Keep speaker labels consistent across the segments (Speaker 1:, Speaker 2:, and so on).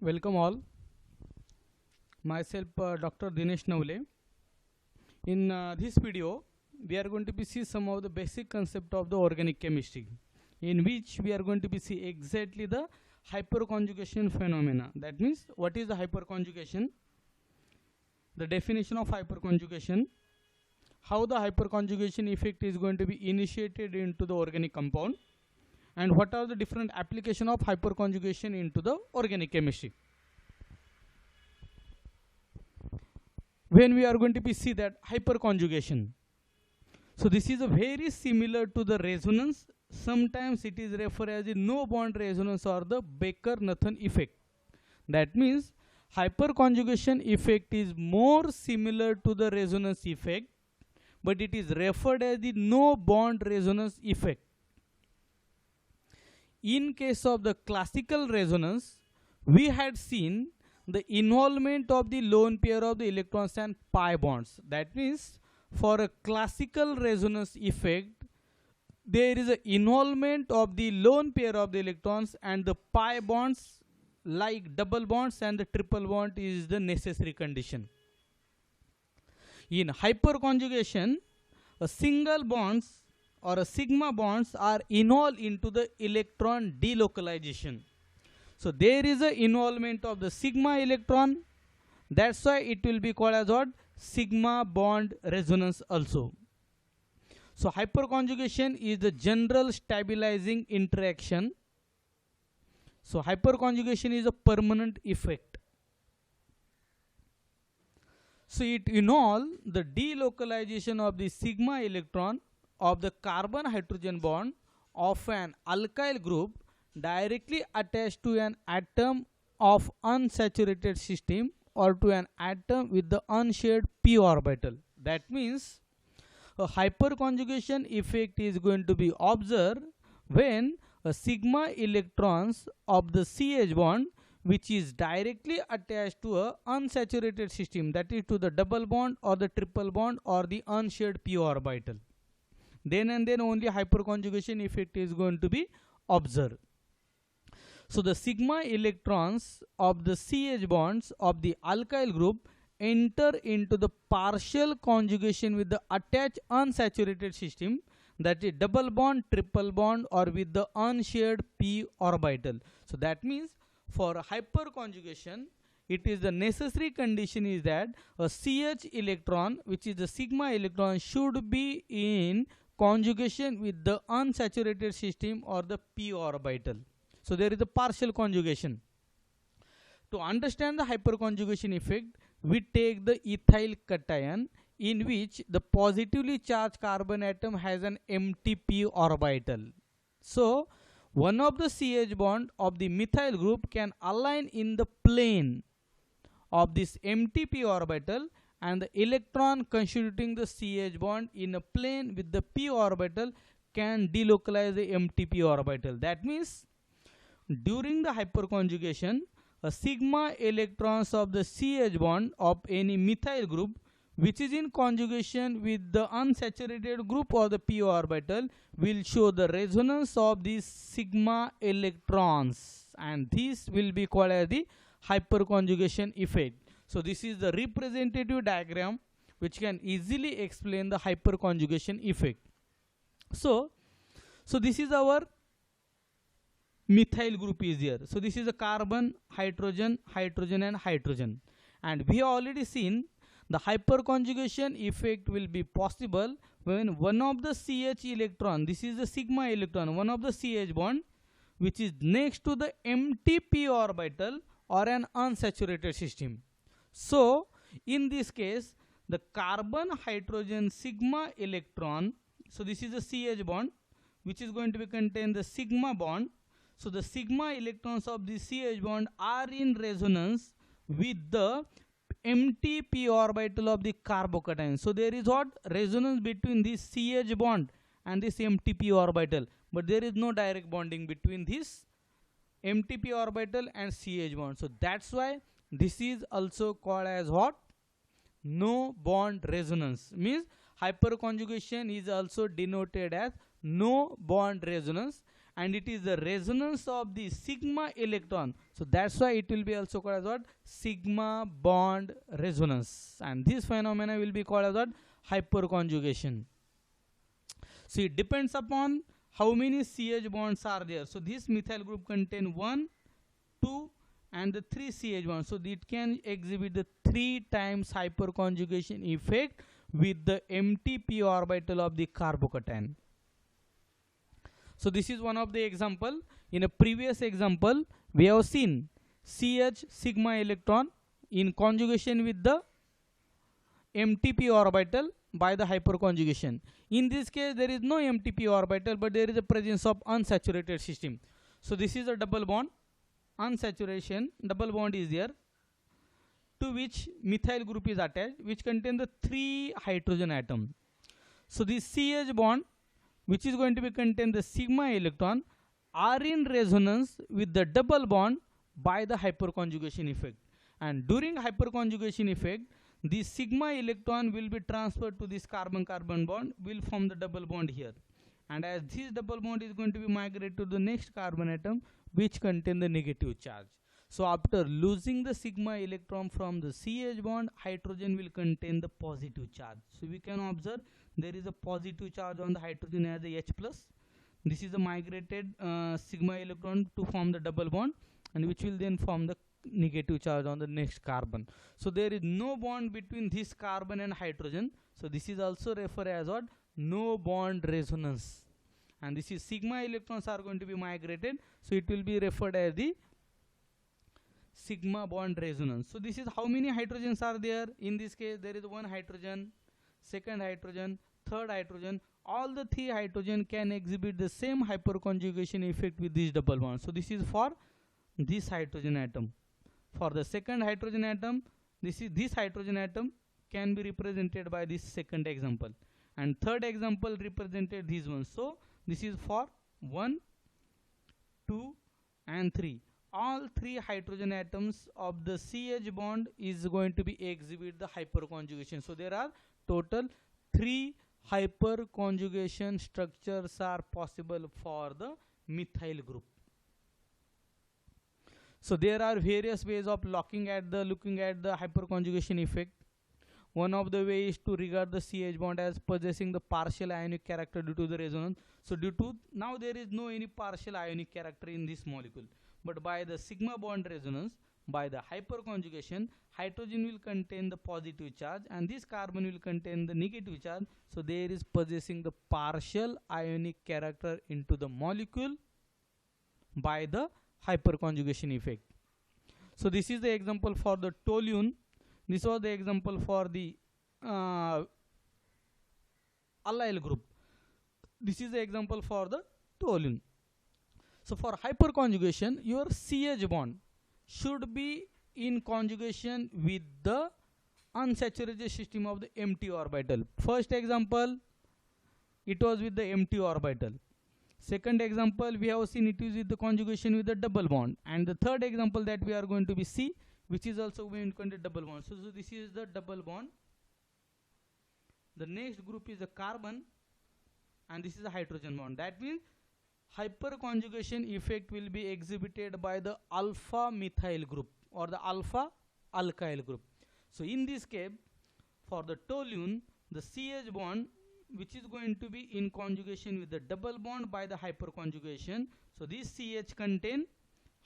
Speaker 1: Welcome all. Myself Dr. Dinesh Navle. In this video, we are going to be see some of the basic concept of the organic chemistry, in which we are going to be see exactly the hyperconjugation phenomena. That means what is the hyperconjugation, the definition of hyperconjugation, how the hyperconjugation effect is going to be initiated into the organic compound, and what are the different application of hyperconjugation into the organic chemistry. When we are going to be see that hyperconjugation, so this is a very similar to the resonance. Sometimes it is referred as the no bond resonance or the Baker-Nathan effect. That means hyperconjugation effect is more similar to the resonance effect, but it is referred as the no bond resonance effect. In case of the classical resonance, we had seen the involvement of the lone pair of the electrons and pi bonds. That means for a classical resonance effect, there is an involvement of the lone pair of the electrons, and the pi bonds like double bonds and the triple bond is the necessary condition. In hyperconjugation, a single bonds or a sigma bonds are involved into the electron delocalization. So there is a involvement of the sigma electron. That's why it will be called as what? Sigma bond resonance also. So hyperconjugation is the general stabilizing interaction. So hyperconjugation is a permanent effect. So it involves the delocalization of the sigma electron of the carbon hydrogen bond of an alkyl group directly attached to an atom of unsaturated system or to an atom with the unshared p orbital. That means a hyperconjugation effect is going to be observed when a sigma electrons of the CH bond, which is directly attached to a unsaturated system, that is to the double bond or the triple bond or the unshared p orbital, then and then only hyperconjugation effect is going to be observed. So the sigma electrons of the CH bonds of the alkyl group enter into the partial conjugation with the attached unsaturated system, that is double bond, triple bond or with the unshared p orbital. So that means for hyperconjugation, it is the necessary condition is that a CH electron, which is the sigma electron, should be in conjugation with the unsaturated system or the p orbital. So there is a partial conjugation. To understand the hyperconjugation effect, we take the ethyl cation, in which the positively charged carbon atom has an empty p orbital. So one of the CH bond of the methyl group can align in the plane of this empty p orbital, and the electron constituting the CH bond in a plane with the p orbital can delocalize the empty p orbital. That means during the hyperconjugation, a sigma electrons of the CH bond of any methyl group which is in conjugation with the unsaturated group or the p orbital will show the resonance of these sigma electrons, and this will be called as the hyperconjugation effect. So this is the representative diagram which can easily explain the hyperconjugation effect. So this is our methyl group is here. So this is a carbon, hydrogen, hydrogen and hydrogen, and we have already seen the hyperconjugation effect will be possible when one of the CH electron, this is the sigma electron, one of the CH bond which is next to the empty p orbital or an unsaturated system. So in this case, the carbon hydrogen sigma electron, so this is a CH bond which is going to be contain the sigma bond. So the sigma electrons of the CH bond are in resonance with the empty p orbital of the carbocation. So there is what? Resonance between this CH bond and this empty p orbital, but there is no direct bonding between this empty p orbital and CH bond. So that's why this is also called as what? No bond resonance. Means hyperconjugation is also denoted as no bond resonance, and it is the resonance of the sigma electron. So that's why it will be also called as what? Sigma bond resonance, and this phenomena will be called as what? Hyperconjugation. So it depends upon how many CH bonds are there. So this methyl group contain 1, 2 and the 3 CH bonds. So it can exhibit the 3 times hyperconjugation effect with the empty p orbital of the carbocation. So this is one of the example. In a previous example, we have seen CH sigma electron in conjugation with the empty p orbital by the hyperconjugation. In this case, there is no empty p orbital, but there is a presence of unsaturated system. So this is a double bond, unsaturation, double bond is there, to which methyl group is attached, which contain the 3 hydrogen atom. So this CH bond, which is going to be contain the sigma electron, are in resonance with the double bond by the hyperconjugation effect. And during hyperconjugation effect, the sigma electron will be transferred to this carbon-carbon bond, will form the double bond here. And as this double bond is going to be migrated to the next carbon atom, which contain the negative charge. So after losing the sigma electron from the CH bond, hydrogen will contain the positive charge. So we can observe there is a positive charge on the hydrogen as a H plus. This is a migrated sigma electron to form the double bond, and which will then form the negative charge on the next carbon. So there is no bond between this carbon and hydrogen. So this is also referred as what? No bond resonance. And this is sigma electrons are going to be migrated. So it will be referred as the sigma bond resonance. So this is how many hydrogens are there. In this case, there is 1 hydrogen, 2nd hydrogen, 3rd hydrogen. All the 3 hydrogen can exhibit the same hyperconjugation effect with this double bond. So this is for this hydrogen atom. For the 2nd hydrogen atom, this hydrogen atom can be represented by this 2nd example, and 3rd example represented this one. So this is for 1, 2 and 3. All 3 hydrogen atoms of the CH bond is going to be exhibit the hyperconjugation. So there are total 3 hyperconjugation structures are possible for the methyl group. So there are various ways of looking at the hyperconjugation effect. One of the ways is to regard the CH bond as possessing the partial ionic character due to the resonance. So due to now there is no any partial ionic character in this molecule, but by the sigma bond resonance, by the hyperconjugation, hydrogen will contain the positive charge and this carbon will contain the negative charge. So there is possessing the partial ionic character into the molecule by the hyperconjugation effect. So this is the example for the toluene. This was the example for the allyl group. This is the example for the toluene. So for hyperconjugation, your CH bond should be in conjugation with the unsaturated system of the empty orbital. First example, it was with the empty orbital. Second example, we have seen it is with the conjugation with the double bond. And the third example that we are going to be see, which is also going to contain double bond. So this is the double bond. The next group is the carbon, and this is a hydrogen bond. That means hyperconjugation effect will be exhibited by the alpha methyl group or the alpha alkyl group. So in this case, for the toluene, the CH bond, which is going to be in conjugation with the double bond by the hyperconjugation. So this CH contain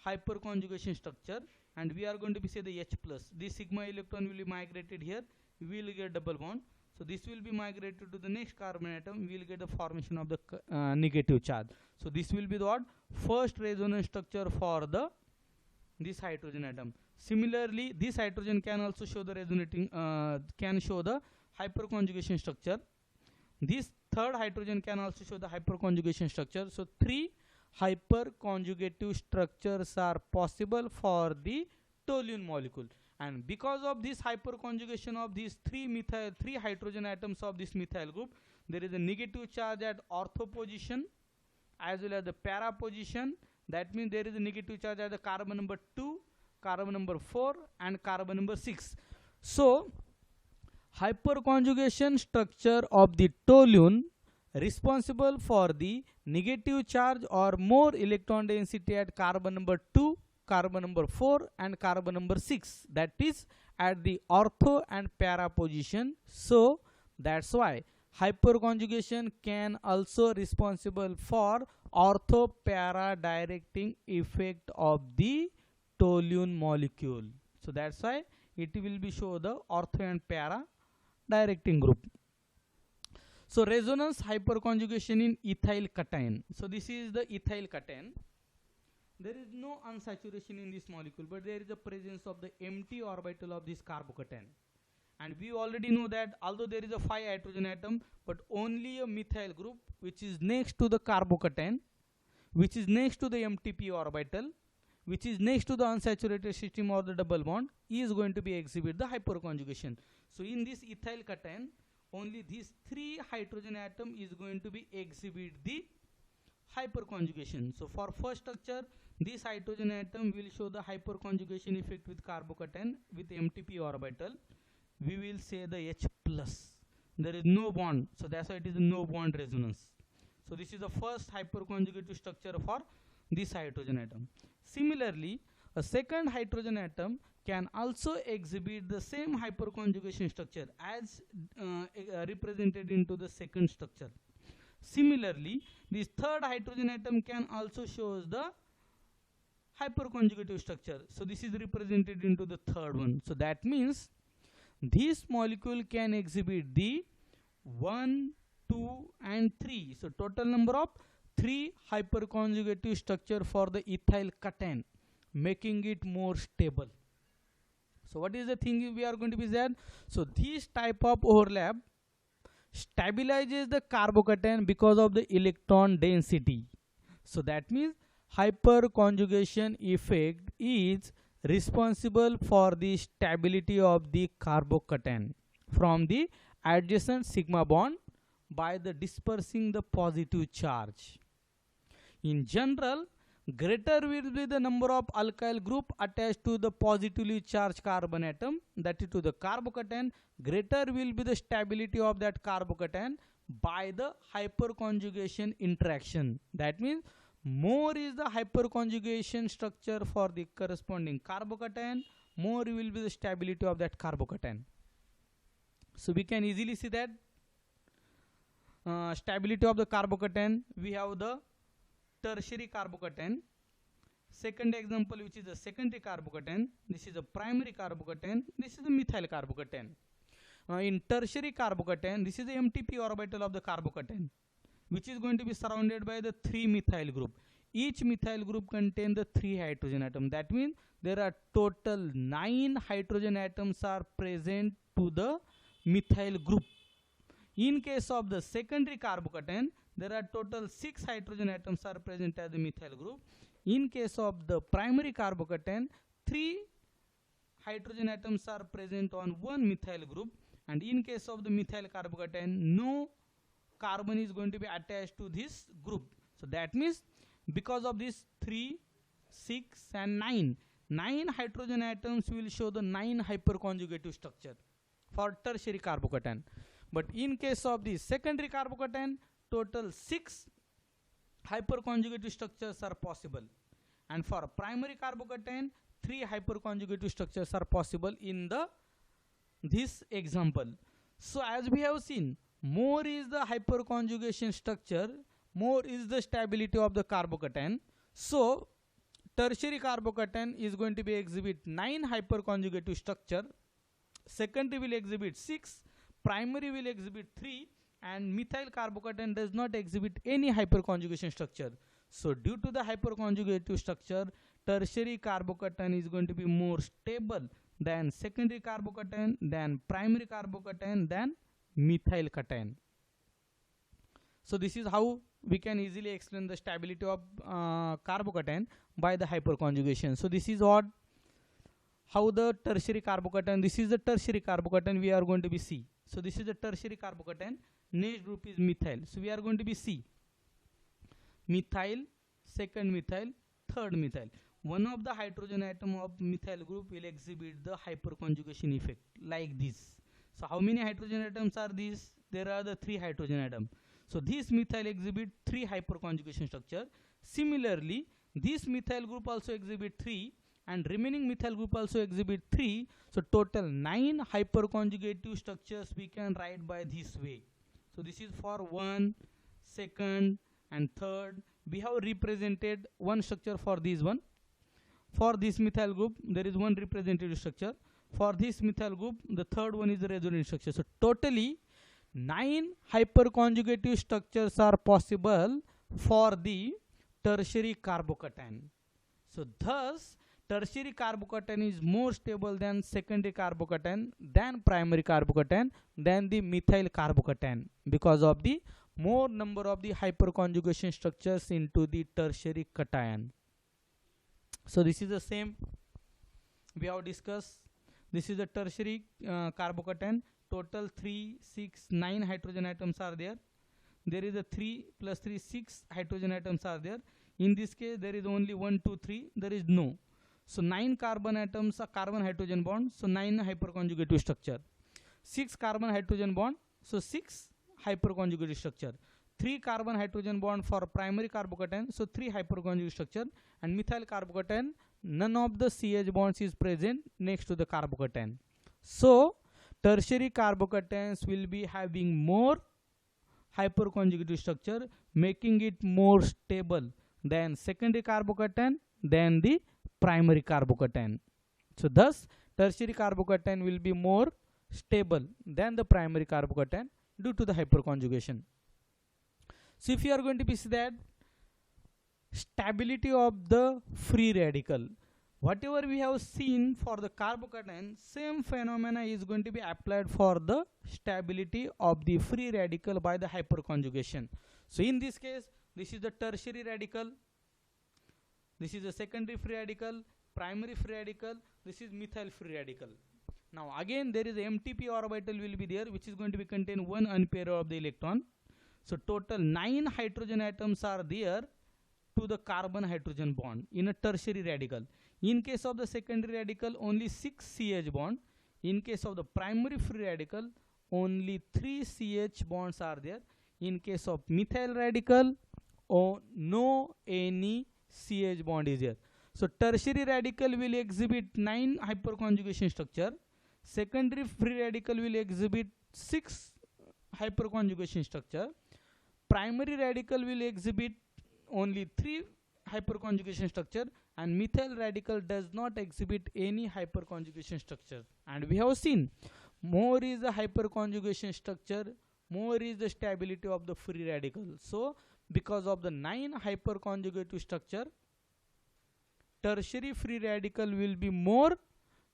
Speaker 1: hyperconjugation structure, and we are going to be say the H plus. This sigma electron will be migrated here. We will get double bond. So this will be migrated to the next carbon atom. We will get the formation of the negative charge. So this will be the what? First resonance structure for the this hydrogen atom. Similarly, this hydrogen can also show the resonating can show the hyperconjugation structure. This third hydrogen can also show the hyperconjugation structure. So 3 hyperconjugative structures are possible for the toluene molecule. And because of this hyperconjugation of these 3 hydrogen atoms of this methyl group, there is a negative charge at ortho position as well as the para position. That means there is a negative charge at the carbon number 2, carbon number 4 and carbon number 6. So hyperconjugation structure of the toluene responsible for the negative charge or more electron density at carbon number 2, carbon number 4 and carbon number 6, that is at the ortho and para position. So that's why hyperconjugation can also responsible for ortho para directing effect of the toluene molecule. So that's why it will be show the ortho and para directing group. So resonance hyperconjugation in ethyl cation. So this is the ethyl cation. There is no unsaturation in this molecule, but there is a presence of the empty orbital of this carbocation. And we already know that although there is a 5 hydrogen atom, but only a methyl group which is next to the carbocation, which is next to the empty p orbital, which is next to the unsaturated system or the double bond, is going to be exhibit the hyperconjugation. So in this ethyl cation, only these 3 hydrogen atom is going to be exhibit the hyperconjugation. So for first structure, this hydrogen atom will show the hyperconjugation effect with carbocation with MTP orbital. We will say the H plus. There is no bond, so that's why it is a no bond resonance. So this is the first hyperconjugative structure for this hydrogen atom. Similarly, a second hydrogen atom can also exhibit the same hyperconjugation structure as represented into the second structure. Similarly, this third hydrogen atom can also show the hyperconjugative structure. So this is represented into the third one. So that means this molecule can exhibit the 1, 2 and 3. So total number of 3 hyperconjugative structure for the ethyl cation, making it more stable. So what is the thing we are going to be said? So this type of overlap stabilizes the carbocation because of the electron density. So that means hyperconjugation effect is responsible for the stability of the carbocation from the adjacent sigma bond by the dispersing the positive charge. In general, greater will be the number of alkyl group attached to the positively charged carbon atom, that is to the carbocation, greater will be the stability of that carbocation by the hyperconjugation interaction. That means more is the hyperconjugation structure for the corresponding carbocation, more will be the stability of that carbocation. So we can easily see that stability of the carbocation, we have the tertiary carbocation. Second example, which is the secondary carbocation. This is a primary carbocation. This is the methyl carbocation. In tertiary carbocation, this is the MTP orbital of the carbocation, which is going to be surrounded by the 3 methyl group. Each methyl group contains the 3 hydrogen atoms. That means there are total 9 hydrogen atoms are present to the methyl group. In case of the secondary carbocation, there are total 6 hydrogen atoms are present as the methyl group. In case of the primary carbocation, 3 hydrogen atoms are present on one methyl group, and in case of the methyl carbocation, no carbon is going to be attached to this group. So that means because of this 3, 6 and 9 hydrogen atoms will show the 9 hyperconjugative structure for tertiary carbocation. But in case of the secondary carbocation, total 6 hyperconjugative structures are possible, and for primary carbocation 3 hyperconjugative structures are possible in this example. So as we have seen, more is the hyperconjugation structure, more is the stability of the carbocation. So tertiary carbocation is going to be exhibit 9 hyperconjugative structure, secondary will exhibit 6, primary will exhibit 3, and methyl carbocation does not exhibit any hyperconjugation structure. So due to the hyperconjugative structure, tertiary carbocation is going to be more stable than secondary carbocation, than primary carbocation, than methyl cation. So this is how we can easily explain the stability of carbocation by the hyperconjugation. So this is what how the tertiary carbocation, this is the tertiary carbocation we are going to be see. So this is the tertiary carbocation, next group is methyl. So we are going to be see methyl, second methyl, third methyl. One of the hydrogen atom of methyl group will exhibit the hyperconjugation effect like this. So how many hydrogen atoms are these? There are the 3 hydrogen atoms. So this methyl exhibit 3 hyperconjugation structure. Similarly, this methyl group also exhibit 3 and remaining methyl group also exhibit 3. So total 9 hyperconjugative structures we can write by this way. So this is for 1, 2nd and 3rd. We have represented one structure for this one. For this methyl group, there is one representative structure. For this methyl group, the 3rd one is the resonant structure. So totally 9 hyperconjugative structures are possible for the tertiary carbocation. So thus tertiary carbocation is more stable than secondary carbocation, than primary carbocation, than the methyl carbocation, because of the more number of the hyperconjugation structures into the tertiary cation. So this is the same we have discussed. This is the tertiary carbocation. Total 3, 6, 9 hydrogen atoms are there. There is a 3 plus 3, 6 hydrogen atoms are there. In this case, there is only 1, 2, 3. There is no. So 9 carbon atoms are carbon hydrogen bond. So 9 hyperconjugative structure. 6 carbon hydrogen bond. So 6 hyperconjugative structure. 3 carbon hydrogen bond for primary carbocation. So 3 hyperconjugative structure. And methyl carbocation, none of the CH bonds is present next to the carbocation. So tertiary carbocations will be having more hyperconjugative structure, making it more stable than secondary carbocation, than the primary carbocation. So thus tertiary carbocation will be more stable than the primary carbocation due to the hyperconjugation. So if you are going to see that stability of the free radical, whatever we have seen for the carbocation, same phenomena is going to be applied for the stability of the free radical by the hyperconjugation. So in this case, this is the tertiary radical, this is the secondary free radical, primary free radical, this is methyl free radical. Now again there is MTP orbital will be there, which is going to be contain one unpair of the electron. So total 9 hydrogen atoms are there to the carbon hydrogen bond in a tertiary radical. In case of the secondary radical, only 6 CH bond. In case of the primary free radical, only 3 CH bonds are there. In case of methyl radical, no any CH bond is there. So tertiary radical will exhibit 9 hyperconjugation structure. Secondary free radical will exhibit 6 hyperconjugation structure. Primary radical will exhibit only 3 hyperconjugation structure, and methyl radical does not exhibit any hyperconjugation structure. And we have seen more is the hyperconjugation structure, more is the stability of the free radical. So because of the 9 hyperconjugative structure, tertiary free radical will be more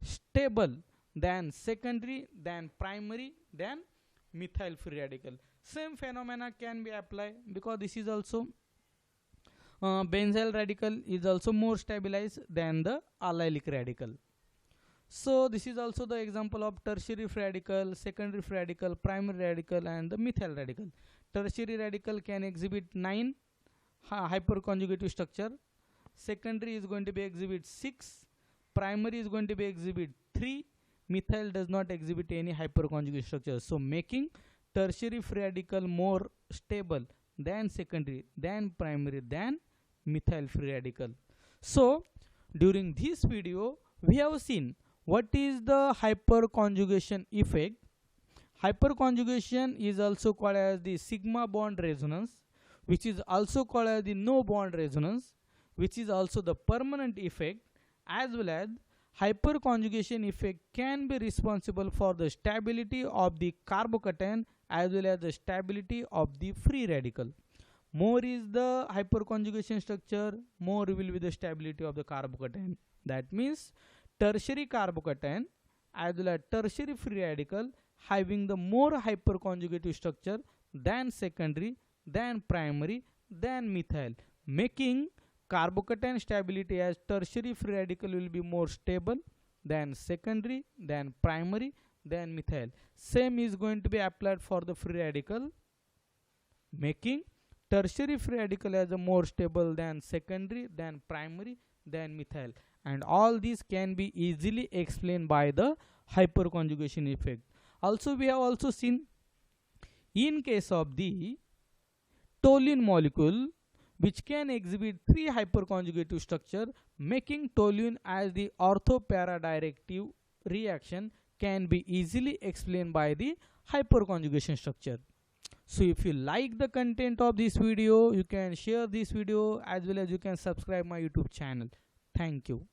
Speaker 1: stable than secondary, than primary, than methyl free radical. Same phenomena can be applied because this is also benzyl radical is also more stabilized than the allylic radical. So this is also the example of tertiary free radical, secondary free radical, primary radical, and the methyl radical. Tertiary radical can exhibit 9 hyperconjugative structure. Secondary is going to be exhibit 6. Primary is going to be exhibit 3. Methyl does not exhibit any hyperconjugate structure. So making tertiary free radical more stable than secondary, than primary, than methyl free radical. So during this video we have seen what is the hyperconjugation effect. Hyperconjugation is also called as the sigma bond resonance, which is also called as the no bond resonance, which is also the permanent effect, as well as hyperconjugation effect can be responsible for the stability of the carbocation as well as the stability of the free radical. More is the hyperconjugation structure, more will be the stability of the carbocation. That means tertiary carbocation as well as tertiary free radical having the more hyperconjugative structure than secondary, than primary, than methyl, making carbocation stability as tertiary free radical will be more stable than secondary, than primary, than methyl. Same is going to be applied for the free radical, making tertiary free radical as a more stable than secondary, than primary, than methyl. And all these can be easily explained by the hyperconjugation effect. Also we have also seen in case of the toluene molecule which can exhibit 3 hyperconjugative structure, making toluene as the ortho-para-directive reaction can be easily explained by the hyperconjugation structure. So if you like the content of this video, you can share this video as well as you can subscribe my YouTube channel. Thank you.